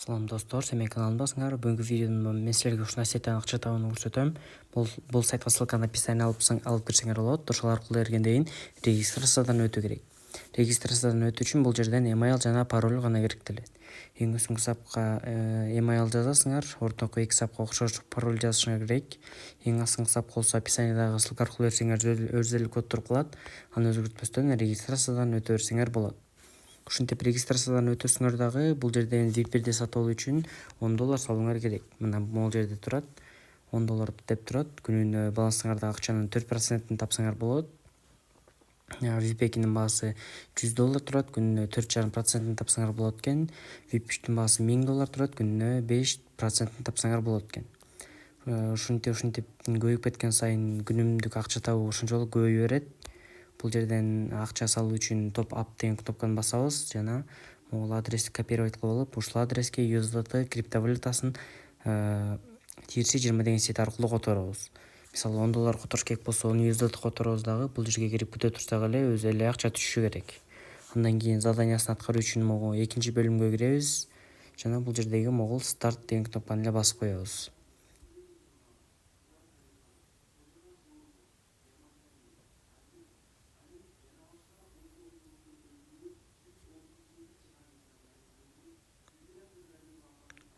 Салам достор, сен менин каналымдасыңар. Бүгүнкү видеомда мен силерге ушундай сайттан акча табууну көрсөтөм. Бул сайтка ссылканы описанияда алып кирсеңер болот. Ошол аркылуу эргенден кийин регистрациядан өтүү керек. Регистрациядан өтүү үчүн бул жерден email жана пароль гана керектелет. Эң үстүнкү сапка email жазасыңар, ортоңку эки сапка окшош пароль жазышыңар керек. Эң астыңкы сапка болсо описаниядагы ссылка аркылуу берсеңер өзү код кылат. Аны өзгөртпөстөн регистрациядан өтө берсеңер болот. Ушинтип регистрациядан өтөсүңөр дагы бул жерден VIP-бирди сатып алуу үчүн $10 салууңар керек. Мына могул жерде турат. $10 деп турат. Күнүнө балансыңарда акчанын 4%-ин тапсаңар болот. VIP-2-нин баасы $100 турат. Күнүнө 4,5%-ин тапсаңар болот экен. VIP-3-түн баасы $1000 турат. Күнүнө 5%-ин тапсаңар болот экен. Ушинтип көбөйүп кеткен сайын күнүмдүк акча табуу ошончолук көбөйө берет. Бул жерден акча салуу үчүн топ ап деген кнопканы басабыз жана могул адрести копировать кылып алып, ушул адреске USDT криптовалютасын TRC20 деген сайт аркылуу которобуз. Мисалы $10 которуш керек болсо, аны USDT которобуз дагы бул жерге кирип күтө турсак эле өзү эле акча түшүшү керек. Андан кийин заданиясын аткаруу үчүн могу экинчи бөлүмгө киребиз жана бул жердеги могул старт деген кнопканы эле басып коебуз.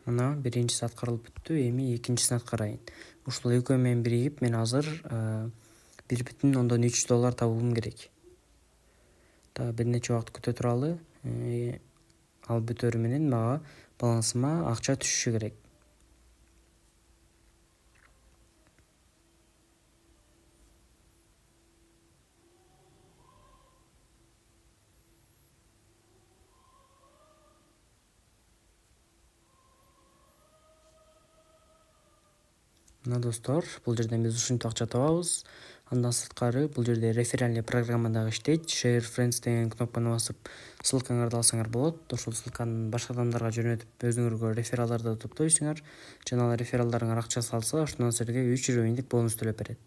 Мына биринчиси аткарылып бүттү, эми экинчисин аткарайын. Ушул экөө менен биригип мен азыр $1,3 табуум керек. Бир нече убакыт күтө туралы. Ал бүтөрү менен мага балансыма акча түшүшү керек. Мына достор, бул жерден биз ушинтип акча табабыз. Андан сырткары бул жерде реферальный программа дагы иштейт. Share friends деген кнопканы басып, ссылкаңарды алсаңар болот. Ошол ссылканы башка адамдарга жөнөтүп, өзүңөргө рефералдарды топтойсуңар. Жана алар рефералдарыңар акча салса, ошондон силерге 3 уровеньдик бонус төлөп берет.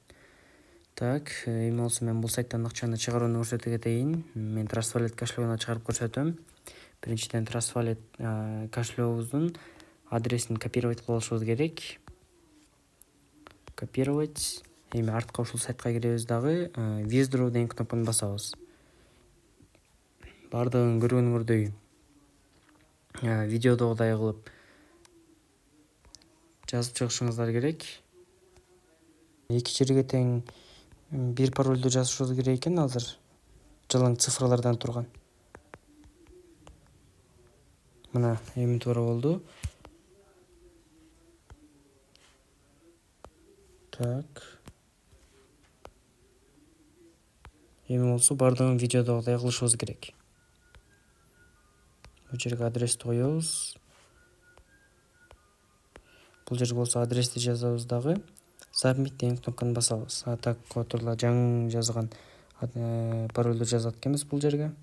Эми болсо мен бул сайттан акчаны чыгарууну көрсөтө кетейин. Мен Trust Wallet кошелегуна чыгарып көрсөтөм. Биринчиден Trust Wallet кошелегубуздун адресин копировать кылып алышыбыз керек. Копировать. Эми артка ушул сайтка киребиз дагы withdraw деген кнопканы басабыз. Бардыгын көргөнүңөрдөй видеодогудай кылып жазып чыгышыңыздар керек. Эки жерге тең бир паролду жазышыбыз керек экен азыр. Жылың цифрлардан турган. Мына эми туура болду. Эми болсо бардыгын видеодогудай кылышыбыз керек. Бул жерге адрести коебуз. Бул жерге болсо адрести жазабыз дагы. Submit деген кнопканы басабыз. Так которла жаңы жазган паролду жазат экенбиз бул жерге.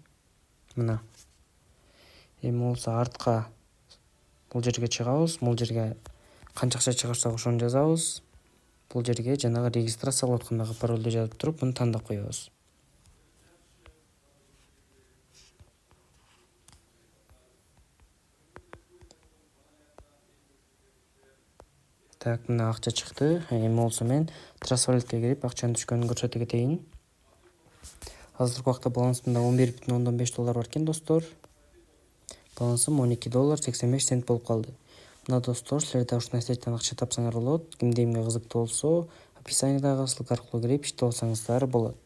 Мына. Эми болсо артка бул жерге чыгабыз. Бул жерге канча акча чыгарсак ошону жазабыз. Бул жерге жанагы регистрация кылып аткандагы паролду жазып туруп, муну тандап коебуз. Мына акча чыкты. Эми болсо мен Trust Wallet'ке кирип акчанын түшкөнүн көрсөтө кетейин. Азыркы убакта балансымда $11,5 бар экен достор. Балансым $12.85 болуп калды. Мына достор, силер да ушундай сайттан акча тапсаңар болот. Кимде эмне кызыктуу болсо, описаниядагы ссылка аркылуу кирип иштеп алсаңыздар болот.